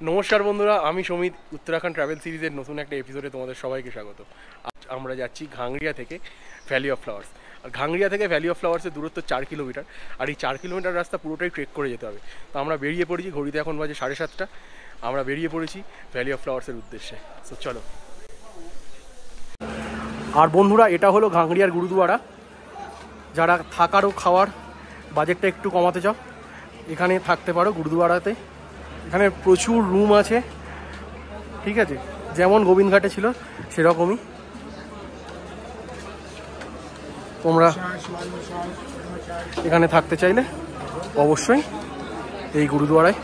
নমস্কার বন্ধুরা, আমি সমিত। উত্তরাখণ্ড ট্রাভেল সিরিজের নতুন একটা এপিসোডে তোমাদের সবাইকে স্বাগত। আজ আমরা যাচ্ছি ঘাংরিয়া থেকে ভ্যালি অফ ফ্লাওয়ার্স। আর ঘাংরিয়া থেকে ভ্যালি অফ ফ্লাওয়ার্সের দূরত্ব 4 কিলোমিটার। আর এই 4 কিলোমিটার রাস্তা পুরোটাই ট্রেক করে যেতে হবে। তো আমরা বেরিয়ে পড়েছি, ঘড়িতে এখন বাজে 7:30। আমরা বেরিয়ে পড়েছি ভ্যালি অফ ফ্লাওয়ার্সের উদ্দেশ্যে। তো চলো। আর বন্ধুরা, এটা হলো ঘাংরিয়ার গুরুদুয়ারা। যারা থাকার ও খাওয়ার বাজেটটা একটু কমাতে চাও, এখানে থাকতে পারো গুরুদুয়ারাতে। এখানে প্রচুর রুম আছে, ঠিক আছে, যেমন গোবিন্দঘাটে ছিল সেরকমই। তোমরা এখানে থাকতে চাইলে অবশ্যই এই গুরুদুয়ারায়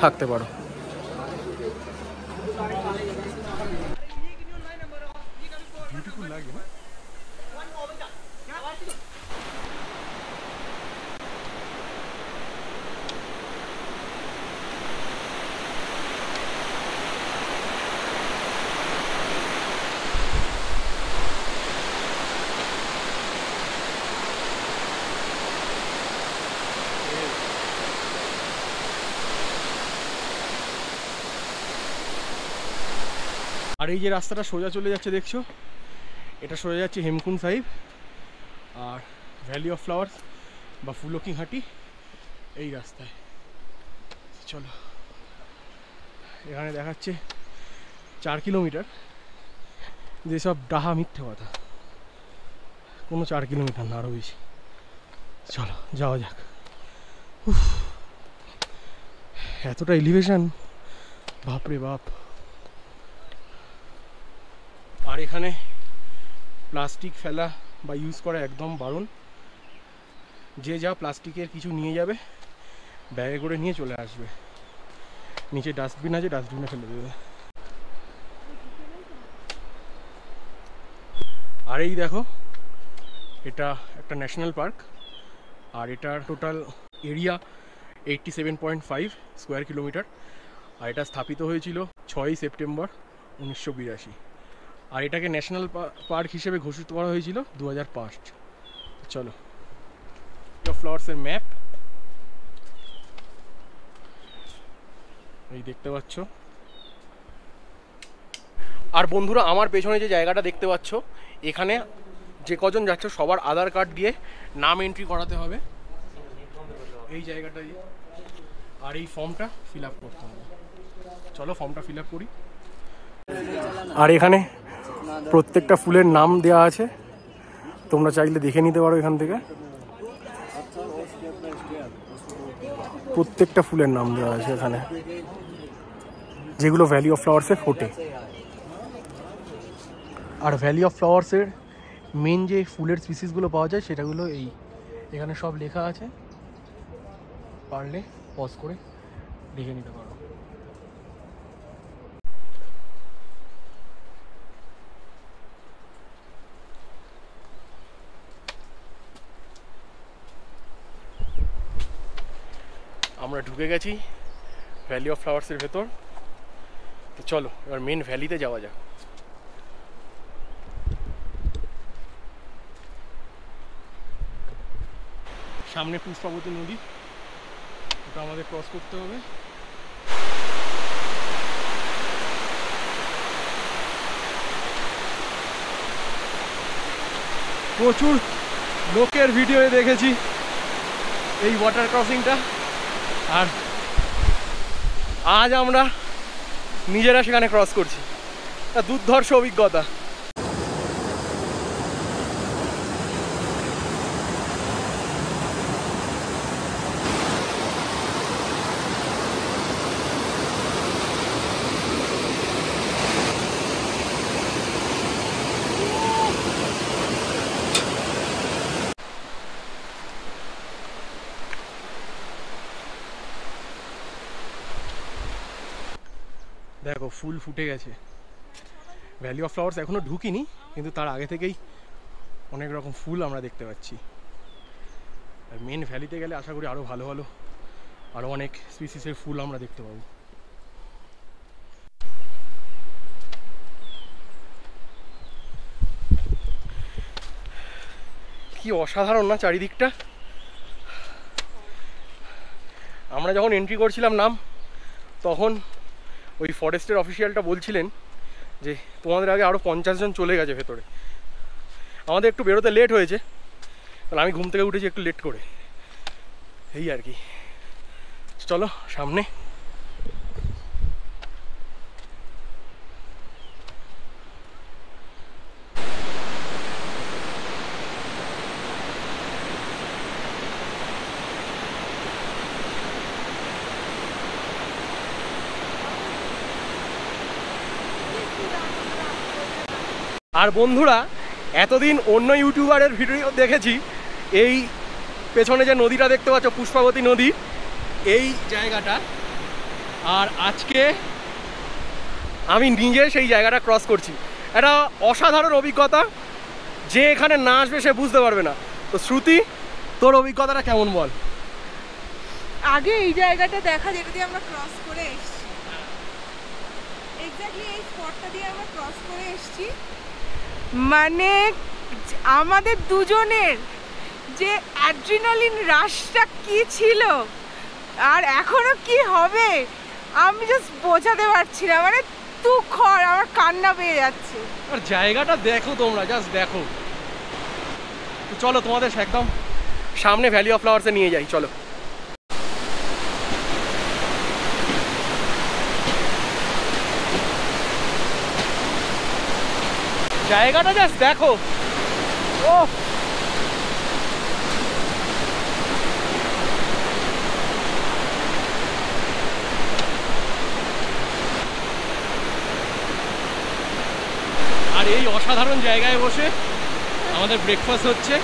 থাকতে পারো। বিউটিফুল লাগে না? আর এই যে রাস্তাটা সোজা চলে যাচ্ছে দেখছো, এটা সোজা যাচ্ছে হেমকুন্ড সাহিব আর ভ্যালি অফ ফ্লাওয়ার্স বা ফুলকিঘাটি এই রাস্তায়। চলো, এখানে দেখাচ্ছে 4 কিলোমিটার। যেসব ডাহা মিথ্যে কথা, কোনো 4 কিলোমিটার না, আরও বেশি। চলো যাওয়া যাক। এতটা এলিভেশন, বাপরে বাপ। আর এখানে প্লাস্টিক ফেলা বা ইউজ করা একদম বারণ। যে যা প্লাস্টিকের কিছু নিয়ে যাবে ব্যাগে করে নিয়ে চলে আসবে। নিচে ডাস্টবিন আছে, ডাস্টবিনে ফেলে দেবে। আর এই দেখো, এটা একটা ন্যাশনাল পার্ক। আর এটার টোটাল এরিয়া 87.5 স্কোয়ার কিলোমিটার। আর এটা স্থাপিত হয়েছিল 6ই সেপ্টেম্বর 1982। আর এটাকে ন্যাশনাল পার্ক হিসেবে ঘোষিত করা হয়েছিল 2005। চলো, ফ্লাওয়ার্সের ম্যাপ এই দেখতে পাচ্ছ। আর বন্ধুরা, আমার পেছনে যে জায়গাটা দেখতে পাচ্ছ, এখানে যে কজন যাচ্ছ সবার আধার কার্ড দিয়ে নাম এন্ট্রি করাতে হবে এই জায়গাটায়। আর এই ফর্মটা ফিল আপ করতে হবে। চলো ফর্মটা ফিল আপ করি। আর এখানে প্রত্যেকটা ফুলের নাম দেওয়া আছে, তোমরা চাইলে দেখে নিতে পারো এখান থেকে। প্রত্যেকটা ফুলের নাম দেওয়া আছে এখানে, যেগুলো ভ্যালি অফ ফ্লাওয়ার্সে ফোটে। আর ভ্যালি অফ ফ্লাওয়ার্সের মেন যে ফুলের স্পিসিসগুলো পাওয়া যায় সেটাগুলো এখানে সব লেখা আছে। পারলে পজ করে দেখে নিতে পারো। আমরা ঢুকে গেছি ভ্যালি অফ ফ্লাওয়ার্সের ভেতর। তো চলো এবার মেন ভ্যালিতে যাওয়া যাক। সামনে পুষ্পাবতী নদী, ওটা আমাদের ক্রস করতে হবে। প্রচুর লোকের ভিডিওয়ে দেখেছি এই ওয়াটার ক্রসিংটা, আর আজ আমরা নিজেরা সেখানে ক্রস করছি। তা দুর্ধর্ষ অভিজ্ঞতা। দেখো ফুল ফুটে গেছে। ভ্যালি অফ ফ্লাওয়ার্স এখনো ঢুকিনি, কিন্তু তার আগে থেকেই অনেক রকম ফুল আমরা দেখতে পাচ্ছি। আর মেন ভ্যালিতে গেলে আশা করি আরও ভালো ভালো আরও অনেক স্পিসিসের ফুল আমরা দেখতে পাবো। কি অসাধারণ না চারিদিকটা। আমরা যখন এন্ট্রি করছিলাম নাম, তখন ওই ফরেস্টের অফিসিয়ালটা বলছিলেন যে তোমাদের আগে আরও 50 জন চলে গেছে ভেতরে। আমাদের একটু বেরোতে লেট হয়েছে, কারণ আমি ঘুম থেকে উঠেছি একটু লেট করে, এই আর কি। চলো সামনে। আর বন্ধুরা, এতদিন অন্য ইউটিউবারের ভিডিও দেখেছি, এই পেছনে যে নদীটা দেখতে পাচ্ছ পুষ্পাবতী নদী, এই জায়গাটা, আর আজকে আমি নিজে সেই জায়গাটা ক্রস করছি। এটা অসাধারণ অভিজ্ঞতা, যে এখানে না আসবে সে বুঝতে পারবে না। তো শ্রুতি, তোর অভিজ্ঞতাটা কেমন বল? আগে এই জায়গাটা দেখা, যেটা দিয়ে আমরা ক্রস করে এসেছি, এক্স্যাক্টলি এই স্পটটা দিয়ে আমরা ক্রস করে এসেছি। মানে আমাদের দুজনের যে অ্যাড্রিনালিন রাশটা কি ছিল আর এখনো কি হবে আমি জাস্ট বোঝাতে পারছি না। মানে তুখর, আমার কান্না পেয়ে যাচ্ছে। আর জায়গাটা দেখো তোমরা, জাস্ট দেখো। তো চলো তোমাদের একদম সামনে ভ্যালি অফ ফ্লাওয়ার্সে নিয়ে যাই, চলো। জায়গাটা জাস্ট দেখো, ও আর এই অসাধারণ জায়গায় বসে আমাদের ব্রেকফাস্ট হচ্ছে।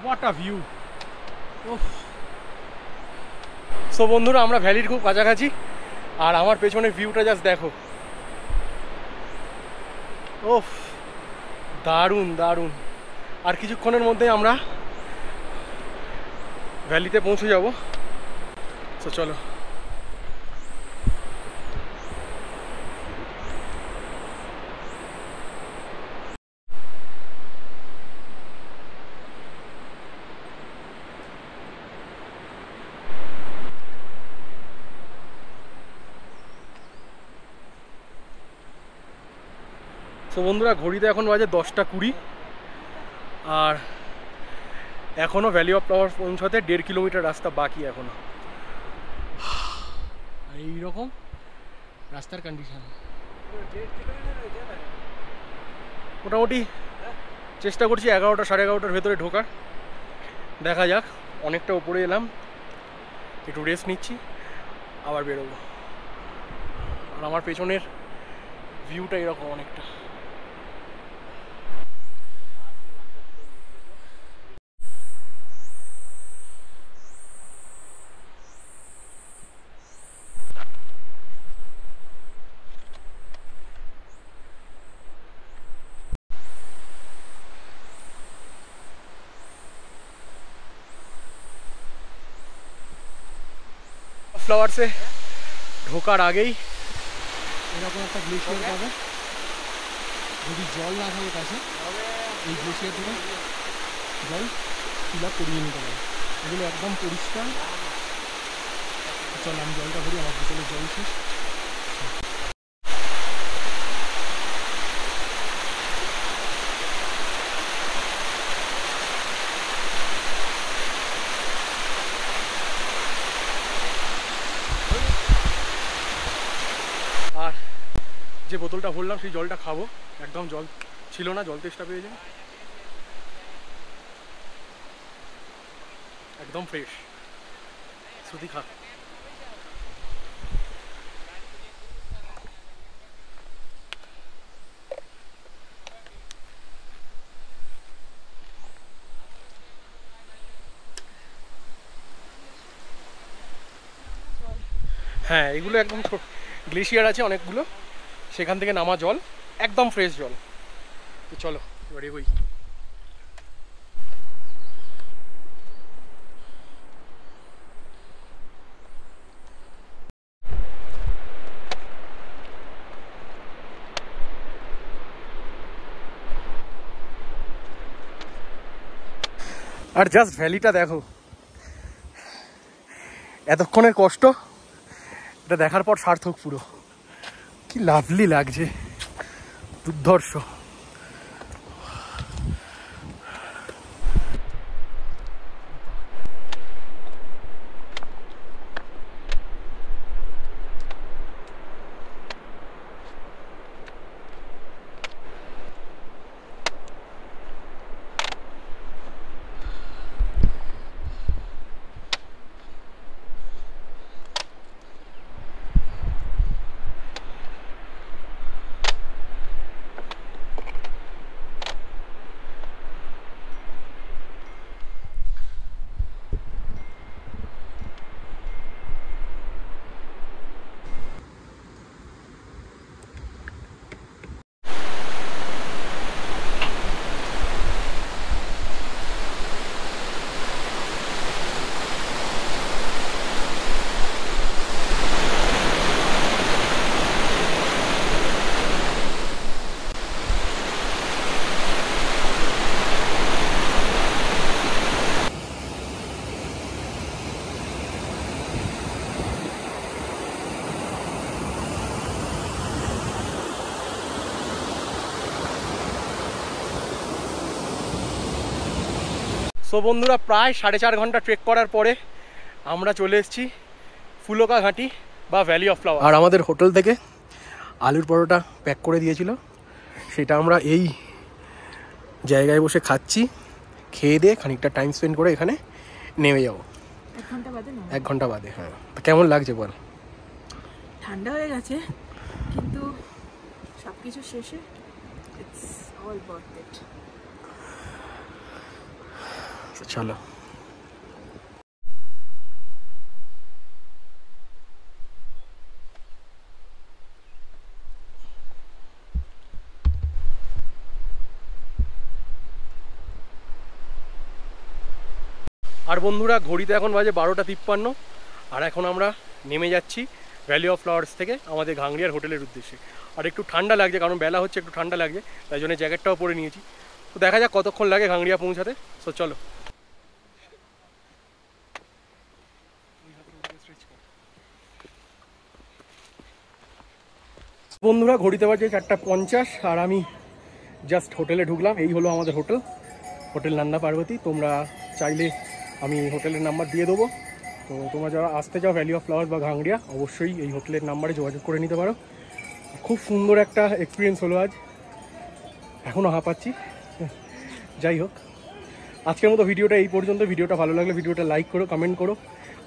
What a view! সো বন্ধুরা, আমরা ভ্যালির খুব কাছাকাছি, আর আমার পেছনের ভিউটা জাস্ট দেখো। ওফ, দারুণ দারুণ। আর কিছুক্ষণের মধ্যে আমরা ভ্যালিতে পৌঁছে যাব। সো চলো। তো বন্ধুরা, ঘড়িতে এখন বাজে 10:20, আর এখনও ভ্যালি অফ ফ্লাওয়ার্স পৌঁছাতে 1.5 কিলোমিটার রাস্তা বাকি এখনো। আর এইরকম রাস্তার কন্ডিশন। মোটামুটি চেষ্টা করছি 11টা সাড়ে 11টার ভেতরে ঢোকার। দেখা যাক, অনেকটা উপরে এলাম, একটু রেস্ট নিচ্ছি, আবার বেরোবো। আর আমার পেছনের ভিউটা এরকম অনেকটা। ফ্লাওয়ার্সে ঢোকার আগেই এরকম একটা গ্লেশিয়ার পাবে। যদি জল না থাকে কাছে, এই গ্লেশিয়ার থেকে জল ফিল আপ করিয়ে নিতে পারে। এগুলো একদম পরিষ্কার। চল আমি জলটা ভরি, আমার বোতলে জল শেষ। আর যে বোতলটা ভরলাম সেই জলটা খাবো, একদম জল ছিল না, জল তেষ্টা পেয়ে যায়, একদম ফ্রেশ। শ্রুতি খা। হ্যাঁ, এগুলো একদম গ্লেশিয়ার আছে অনেকগুলো, সেখান থেকে নামা জল, একদম ফ্রেশ জল। তো চলো এবার এগোই। আর জাস্ট ভ্যালিটা দেখো, এতক্ষণের কষ্ট এটা দেখার পর সার্থক পুরো। কি লাভলি লাগছে, দুর্ধর্ষ। সো বন্ধুরা, প্রায় 4.5 ঘন্টা ট্রেক করার পরে আমরা চলে এসেছি ফুলকা ঘাঁটি বা ভ্যালি অফ ফ্লাওয়ার। আর আমাদের হোটেল থেকে আলুর পরোটা প্যাক করে দিয়েছিল, সেটা আমরা এই জায়গায় বসে খাচ্ছি। খেয়ে দিয়ে খানিকটা টাইম স্পেন্ড করে এখানে নেমে যাবো 1 ঘন্টা বাদে। 1 ঘন্টা বাদে। হ্যাঁ, কেমন লাগছে বল? ঠান্ডা হয়ে গেছে, কিন্তু সব কিছু শেষে ইটস অল ওয়ার্থ ইট। চলো। আর বন্ধুরা, ঘড়িতে এখন বাজে 12:53, আর এখন আমরা নেমে যাচ্ছি ভ্যালি অফ ফ্লাওয়ার্স থেকে আমাদের ঘাংড়িয়ার হোটেলের উদ্দেশ্যে। আর একটু ঠান্ডা লাগছে, কারণ বেলা হচ্ছে, একটু ঠান্ডা লাগছে, তাই জন্য জ্যাকেটটাও পরে নিয়েছি। তো দেখা যাক কতক্ষণ লাগে ঘাংড়িয়া পৌঁছাতে। সো চলো। বন্ধুরা, ঘড়িতে বাজে 4:50, আর আমি জাস্ট হোটেলে ঢুকলাম। এই হলো আমাদের হোটেল, হোটেল নন্দা পার্বতী। তোমরা চাইলে আমি হোটেলের নাম্বার দিয়ে দেবো, তো তোমরা যারা আসতে চাও ভ্যালি অফ ফ্লাওয়ার্স বা ঘাংড়িয়া, অবশ্যই এই হোটেলের নাম্বারে যোগাযোগ করে নিতে পারো। খুব সুন্দর একটা এক্সপিরিয়েন্স হলো আজ, এখনও হাঁপাচ্ছি। যাই হোক, আজকের মতো ভিডিওটা এই পর্যন্ত। ভিডিওটা ভালো লাগলে ভিডিওটা লাইক করো, কমেন্ট করো,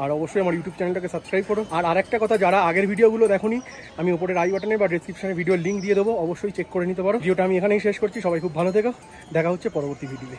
আর অবশ্যই আমার ইউটিউব চ্যানেলটাকে সাবস্ক্রাইব করো। আর আরেকটা কথা, যারা আগের ভিডিওগুলো দেখোনি, আমি উপরের আই বাটনে বা ডেসক্রিপশনে ভিডিওর লিঙ্ক দিয়ে দেবো, অবশ্যই চেক করে নিতে পারো। ভিডিওটা আমি এখানেই শেষ করছি। সবাই খুব ভালো থেকো, দেখা হচ্ছে পরবর্তী ভিডিওতে।